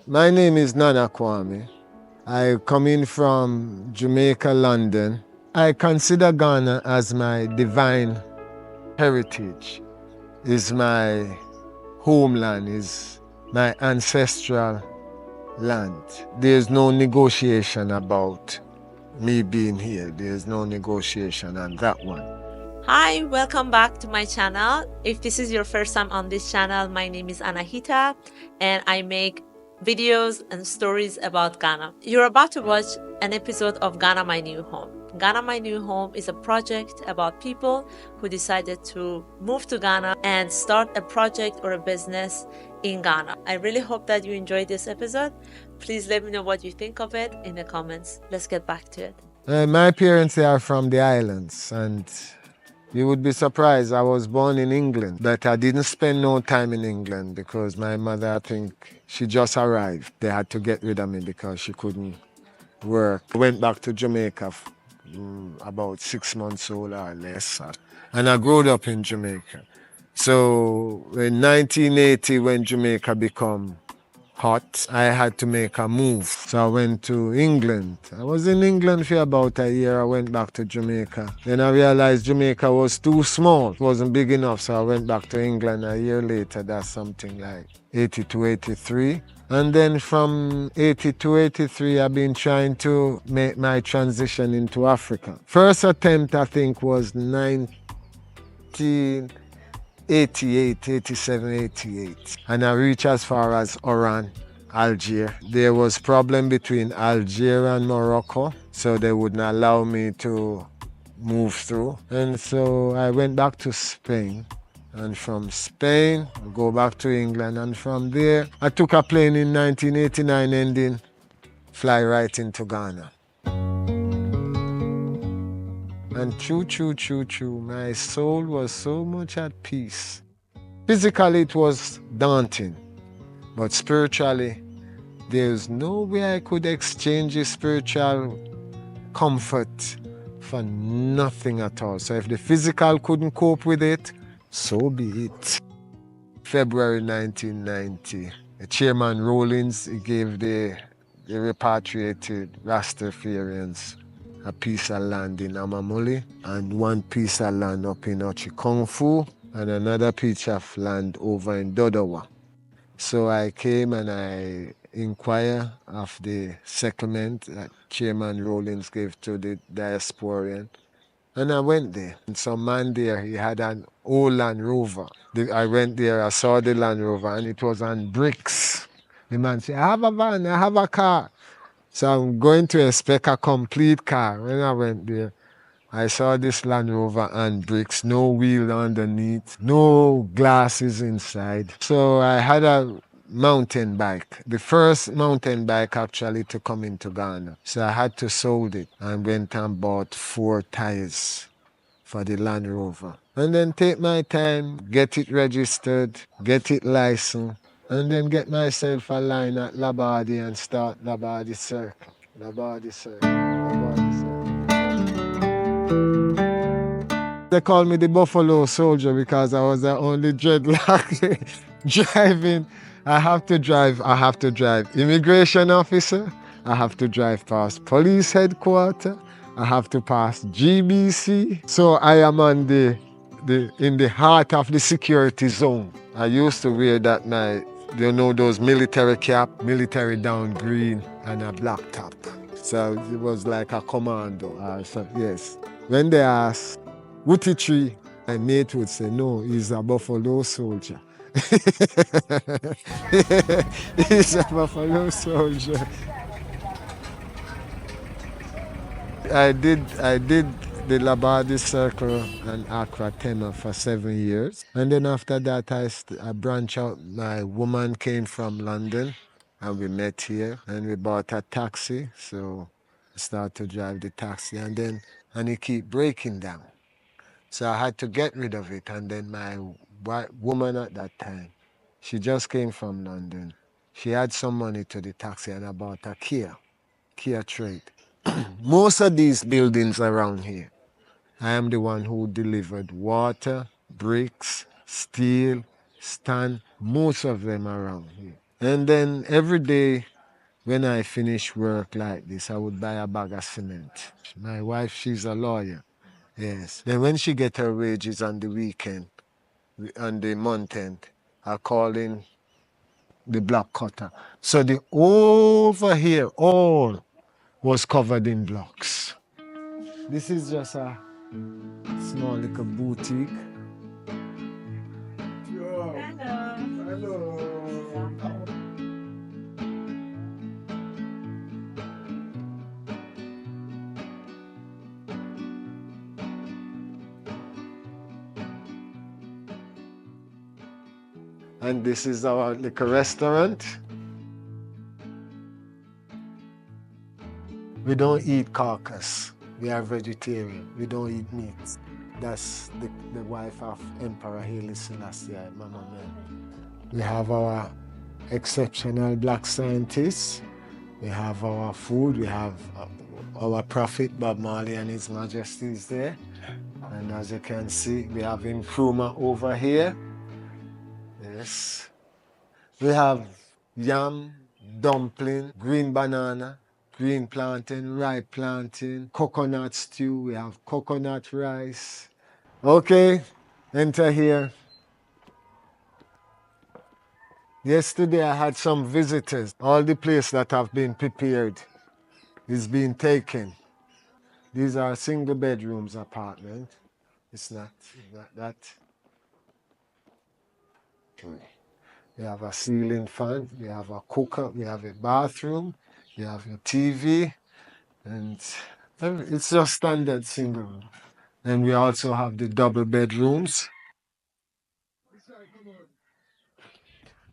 My name is Nwame. I come in from Jamaica, London. I consider Ghana as my divine heritage. Is my homeland, is my ancestral land. There's no negotiation about me being here. There's no negotiation on that one. Hi, welcome back to my channel. If this is your first time on this channel, my name is Anahita and I make videos and stories about Ghana. You're about to watch an episode of Ghana My New Home. Ghana My New Home is a project about people who decided to move to Ghana and start a project or a business in Ghana. I really hope that you enjoyed this episode. Please let me know what you think of it in the comments. Let's get back to it. My parents are from the islands, and you would be surprised. I was born in England, but I didn't spend no time in England because my mother, I think, she just arrived. They had to get rid of me because she couldn't work. I went back to Jamaica about 6 months old or less, and I grew up in Jamaica. So in 1980, when Jamaica became hot, I had to make a move. So I went to England. I was in England for about a year. I went back to Jamaica. Then I realized Jamaica was too small. It wasn't big enough. So I went back to England a year later. That's something like 82, 83. And then from 82, 83, I've been trying to make my transition into Africa. First attempt, I think, was 1988, 87, 88. And I reached as far as Oran, Algiers. There was problem between Algeria and Morocco, so they wouldn't allow me to move through. And so I went back to Spain. And from Spain, I go back to England. And from there, I took a plane in 1989 ending, fly right into Ghana. And true, my soul was so much at peace. Physically, it was daunting, but spiritually, there's no way I could exchange the spiritual comfort for nothing at all. So if the physical couldn't cope with it, so be it. February 1990, Chairman Rawlings, he gave the repatriated Rastafarians a piece of land in Amamuli and one piece of land up in Ochikongfu and another piece of land over in Dodowa. So I came and I inquired of the settlement that Chairman Rawlings gave to the diasporan. And I went there. And some man there, he had an old Land Rover. I went there, I saw the Land Rover, and it was on bricks. The man said, I have a van, I have a car. So I'm going to expect a complete car. When I went there, I saw this Land Rover on bricks, no wheel underneath, no glasses inside. So I had a mountain bike, the first mountain bike actually to come into Ghana. So I had to sold it and went and bought 4 tires for the Land Rover. And then take my time, get it registered, get it licensed, and then get myself a line at Labadi and start Labadi Circle. Labadi Circle. Labadi Circle. They call me the Buffalo Soldier because I was the only dreadlock driving. I have to drive. Immigration officer. I have to drive past police headquarters. I have to pass GBC. So I am on in the heart of the security zone. I used to wear that those military cap, military down green and a black top. So it was like a commando. So yes. When they asked, Wooty Tree, my mate would say, no, he's a Buffalo Soldier. He's a Buffalo Soldier. I did the Labadi Circle and Accra Tenor for 7 years. And then after that, I branched out. My woman came from London and we met here and we bought a taxi. So I started to drive the taxi and it keep breaking down. So I had to get rid of it. And then my woman at that time, she just came from London. She had some money to the taxi and I bought a Kia Trade. Most of these buildings around here, I am the one who delivered water, bricks, steel, stand, most of them around here. And then every day when I finish work like this, I would buy a bag of cement. My wife, she's a lawyer. Yes. Then when she get her wages on the weekend, on the month end, I call in the block cutter. So the over here all was covered in blocks. This is just a small little boutique. Hello. And this is our little restaurant. We don't eat carcass. We are vegetarian. We don't eat meat. That's the wife of Emperor Haile Selassie, Mama Man. We have our exceptional black scientists. We have our food. We have our prophet Bob Marley and His Majesty is there. And as you can see, we have Nkrumah over here. Yes. We have yam, dumpling, green banana, green plantain, ripe plantain, coconut stew. We have coconut rice. Okay, enter here. Yesterday I had some visitors. All the place that have been prepared is being taken. These are single bedrooms apartment. It's not that. We have a ceiling fan, we have a cooker, we have a bathroom, we have a TV, and it's just standard single room. And we also have the double bedrooms.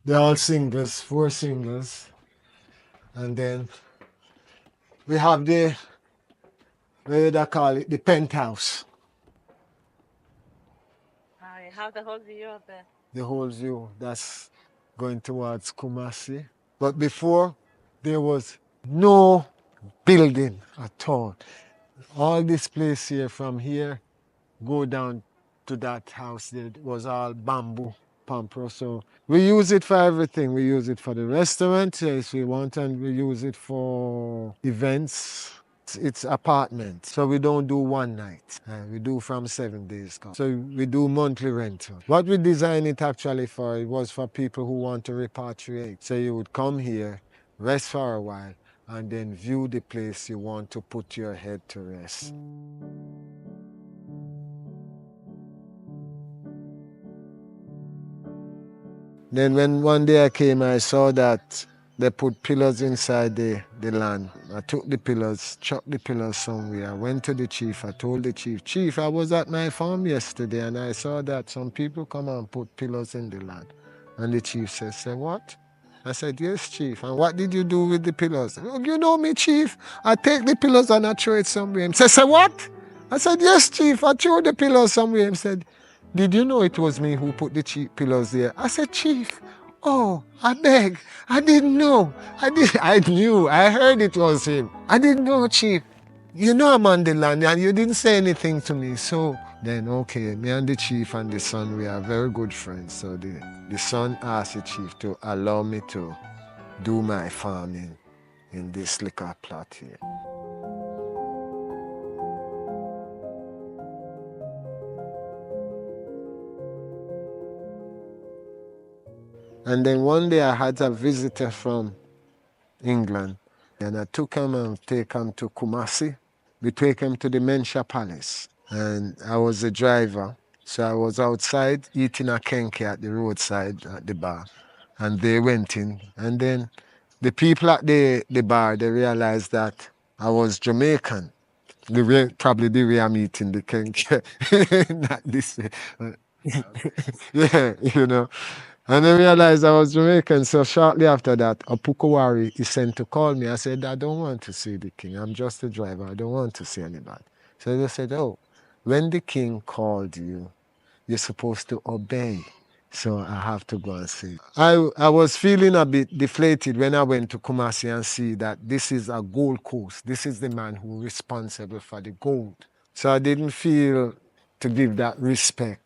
They're all singles, 4 singles. And then we have the, what do they call it, the penthouse. I have the whole view of The whole view, that's going towards Kumasi. But before, there was no building at all. All this place here, from here, go down to that house, it was all bamboo, pampro. So we use it for everything. We use it for the restaurant, if we want, and we use it for events. It's apartment, so we don't do one night. We do from 7 days. So we do monthly rental. What we designed it actually for, it was for people who want to repatriate. So you would come here, rest for a while, and then view the place you want to put your head to rest. Then when one day I came, I saw that they put pillars inside the land. I took the pillars, chucked the pillars somewhere. I went to the chief. I told the chief, Chief, I was at my farm yesterday and I saw that some people come and put pillars in the land. And the chief said, Say what? I said, Yes, Chief. And what did you do with the pillars? Oh, you know me, Chief. I take the pillars and I throw it somewhere. He said, Say what? I said, Yes, Chief. I threw the pillars somewhere. He said, Did you know it was me who put the pillars there? I said, Chief, oh, I beg. I didn't know. I knew. I heard it was him. I didn't know, Chief. You know I'm on the land and you didn't say anything to me. So then, okay, me and the chief and the son, we are very good friends. So the son asked the chief to allow me to do my farming in this liquor plot here. And then one day I had a visitor from England, and I took him and take him to Kumasi. We take him to the Mensha Palace, and I was the driver. So I was outside eating a kenke at the roadside at the bar, and they went in. And then the people at the bar, they realized that I was Jamaican. Probably the way I'm eating the kenke, not this way. Yeah, you know. And I realized I was Jamaican, so shortly after that, a Pukawari is sent to call me. I said, I don't want to see the king. I'm just a driver. I don't want to see anybody. So they said, oh, when the king called you, you're supposed to obey. So I have to go and see. I was feeling a bit deflated when I went to Kumasi and see that this is a gold coast. This is the man who is responsible for the gold. So I didn't feel to give that respect.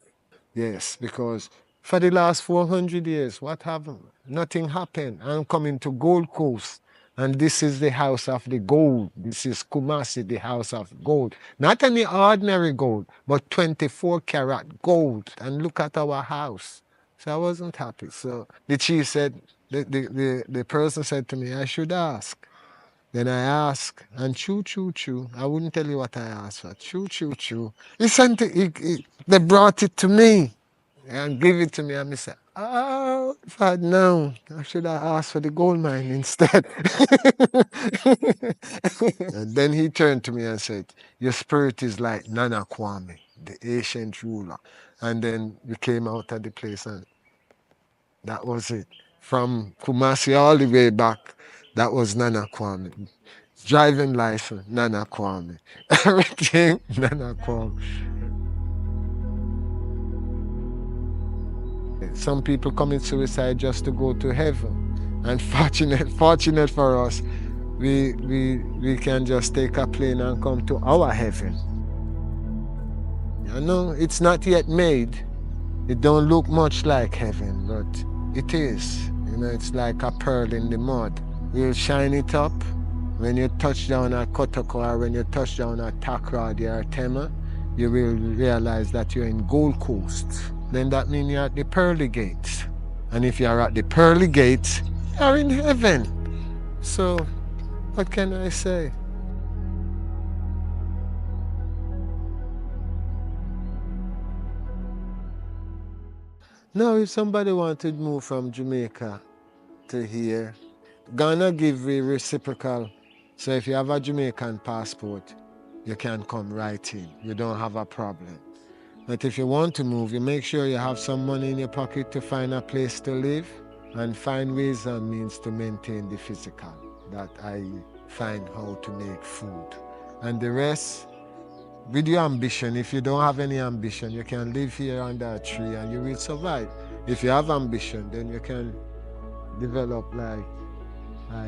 Yes, because For the last 400 years, what happened? Nothing happened. I'm coming to Gold Coast, and this is the house of the gold. This is Kumasi, the house of gold. Not any ordinary gold, but 24 karat gold. And look at our house. So I wasn't happy. So the chief said, the person said to me, I should ask. Then I asked, and choo choo choo. I wouldn't tell you what I asked for. Choo choo choo. He sent it, they brought it to me and give it to me. And I said, oh, if I'd known, I should have asked for the gold mine instead. And then he turned to me and said, your spirit is like Nana Kwame, the ancient ruler. And then we came out of the place and that was it. From Kumasi all the way back, that was Nana Kwame. Driving license, Nana Kwame. Everything, Nana Kwame. Some people commit suicide just to go to heaven. And fortunate for us, we can just take a plane and come to our heaven. I know it's not yet made. It don't look much like heaven, but it is. You know, it's like a pearl in the mud. We'll shine it up. When you touch down at Kotoko or when you touch down at Takrady or Tema, you will realize that you're in Gold Coast. Then that means you're at the pearly gates. And if you're at the pearly gates, you're in heaven. So, what can I say? Now, if somebody wanted to move from Jamaica to here, Ghana give a reciprocal. So if you have a Jamaican passport, you can come right in. You don't have a problem. But if you want to move, you make sure you have some money in your pocket to find a place to live and find ways and means to maintain the physical. That I find how to make food. And the rest, with your ambition, if you don't have any ambition, you can live here under a tree and you will survive. If you have ambition, then you can develop like I